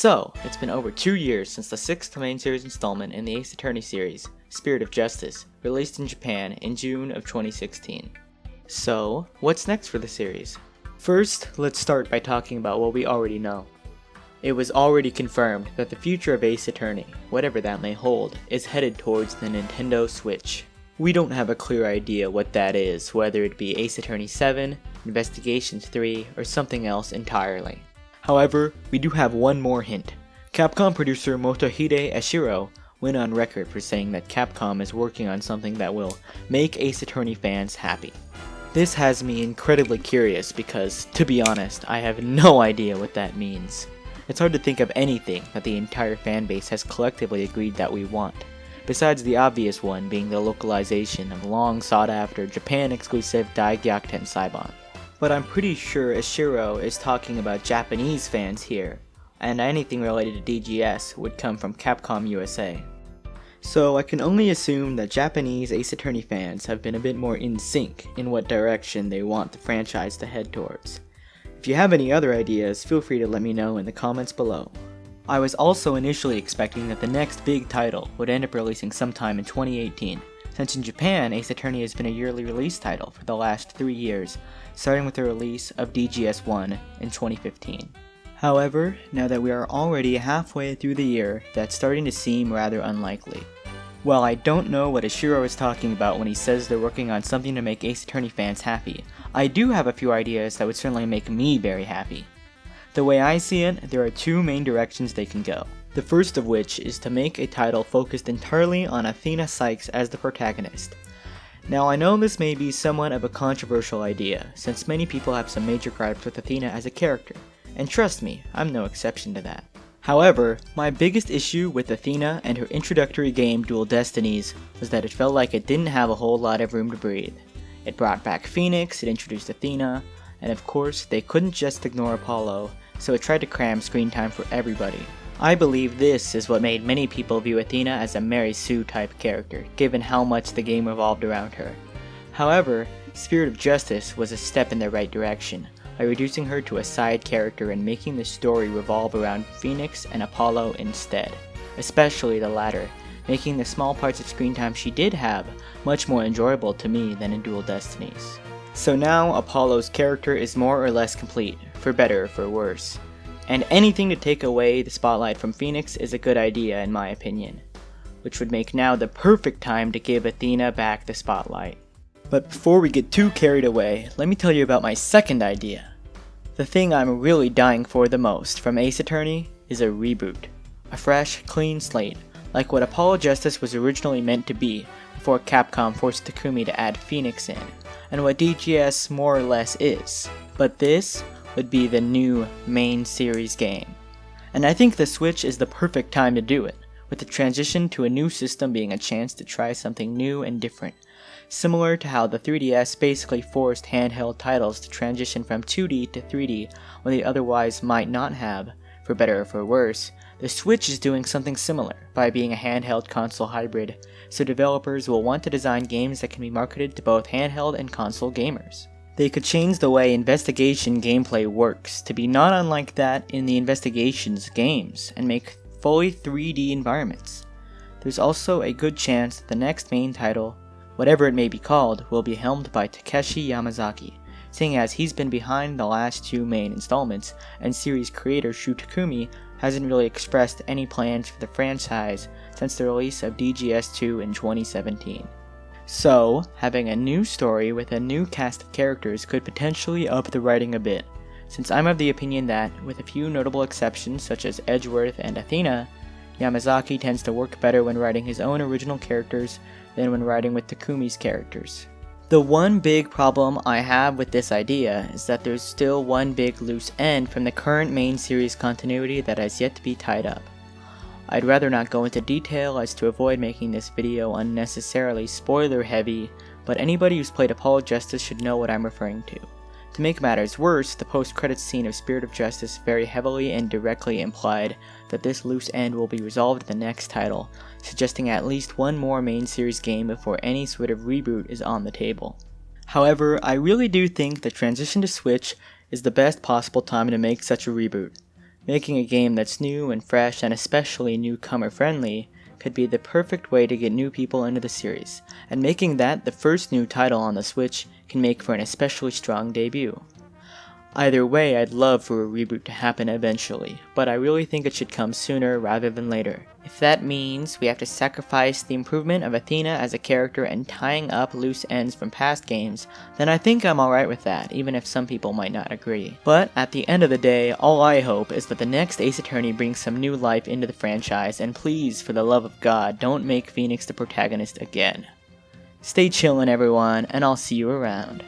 So, it's been over 2 years since the 6th main series installment in the Ace Attorney series, Spirit of Justice, released in Japan in June of 2016. So, what's next for the series? First, let's start by talking about what we already know. It was already confirmed that the future of Ace Attorney, whatever that may hold, is headed towards the Nintendo Switch. We don't have a clear idea what that is, whether it be Ace Attorney 7, Investigations 3, or something else entirely. However, we do have one more hint. Capcom producer Motohide Eshiro went on record for saying that Capcom is working on something that will make Ace Attorney fans happy. This has me incredibly curious because, to be honest, I have no idea what that means. It's hard to think of anything that the entire fanbase has collectively agreed that we want, besides the obvious one being the localization of long sought after Japan exclusive Daigyakuten Saibon. But I'm pretty sure Eshiro is talking about Japanese fans here, and anything related to DGS would come from Capcom USA. So I can only assume that Japanese Ace Attorney fans have been a bit more in sync in what direction they want the franchise to head towards. If you have any other ideas, feel free to let me know in the comments below. I was also initially expecting that the next big title would end up releasing sometime in 2018, since in Japan, Ace Attorney has been a yearly release title for the last 3 years, starting with the release of DGS-1 in 2015. However, now that we are already halfway through the year, that's starting to seem rather unlikely. While I don't know what Eshiro is talking about when he says they're working on something to make Ace Attorney fans happy, I do have a few ideas that would certainly make me very happy. The way I see it, there are two main directions they can go. The first of which is to make a title focused entirely on Athena Sykes as the protagonist. Now I know this may be somewhat of a controversial idea, since many people have some major gripes with Athena as a character, and trust me, I'm no exception to that. However, my biggest issue with Athena and her introductory game Dual Destinies was that it felt like it didn't have a whole lot of room to breathe. It brought back Phoenix, it introduced Athena, and of course they couldn't just ignore Apollo, so it tried to cram screen time for everybody. I believe this is what made many people view Athena as a Mary Sue type character, given how much the game revolved around her. However, Spirit of Justice was a step in the right direction, by reducing her to a side character and making the story revolve around Phoenix and Apollo instead, especially the latter, making the small parts of screen time she did have much more enjoyable to me than in Dual Destinies. So now Apollo's character is more or less complete, for better or for worse. And anything to take away the spotlight from Phoenix is a good idea in my opinion, which would make now the perfect time to give Athena back the spotlight. But before we get too carried away, let me tell you about my second idea. The thing I'm really dying for the most from Ace Attorney is a reboot. A fresh, clean slate, like what Apollo Justice was originally meant to be before Capcom forced Takumi to add Phoenix in, and what DGS more or less is. But this would be the new main series game. And I think the Switch is the perfect time to do it, with the transition to a new system being a chance to try something new and different. Similar to how the 3DS basically forced handheld titles to transition from 2D to 3D when they otherwise might not have, for better or for worse, the Switch is doing something similar by being a handheld console hybrid, so developers will want to design games that can be marketed to both handheld and console gamers. They could change the way investigation gameplay works to be not unlike that in the Investigations games and make fully 3D environments. There's also a good chance that the next main title, whatever it may be called, will be helmed by Takeshi Yamazaki, seeing as he's been behind the last two main installments, and series creator Shu Takumi hasn't really expressed any plans for the franchise since the release of DGS-2 in 2017. So, having a new story with a new cast of characters could potentially up the writing a bit, since I'm of the opinion that, with a few notable exceptions such as Edgeworth and Athena, Yamazaki tends to work better when writing his own original characters than when writing with Takumi's characters. The one big problem I have with this idea is that there's still one big loose end from the current main series continuity that has yet to be tied up. I'd rather not go into detail as to avoid making this video unnecessarily spoiler heavy, but anybody who's played Apollo Justice should know what I'm referring to. To make matters worse, the post-credits scene of Spirit of Justice very heavily and directly implied that this loose end will be resolved in the next title, suggesting at least one more main series game before any sort of reboot is on the table. However, I really do think the transition to Switch is the best possible time to make such a reboot. Making a game that's new and fresh and especially newcomer friendly could be the perfect way to get new people into the series, and making that the first new title on the Switch can make for an especially strong debut. Either way, I'd love for a reboot to happen eventually, but I really think it should come sooner rather than later. If that means we have to sacrifice the improvement of Athena as a character and tying up loose ends from past games, then I think I'm alright with that, even if some people might not agree. But at the end of the day, all I hope is that the next Ace Attorney brings some new life into the franchise, and please, for the love of God, don't make Phoenix the protagonist again. Stay chillin' everyone, and I'll see you around.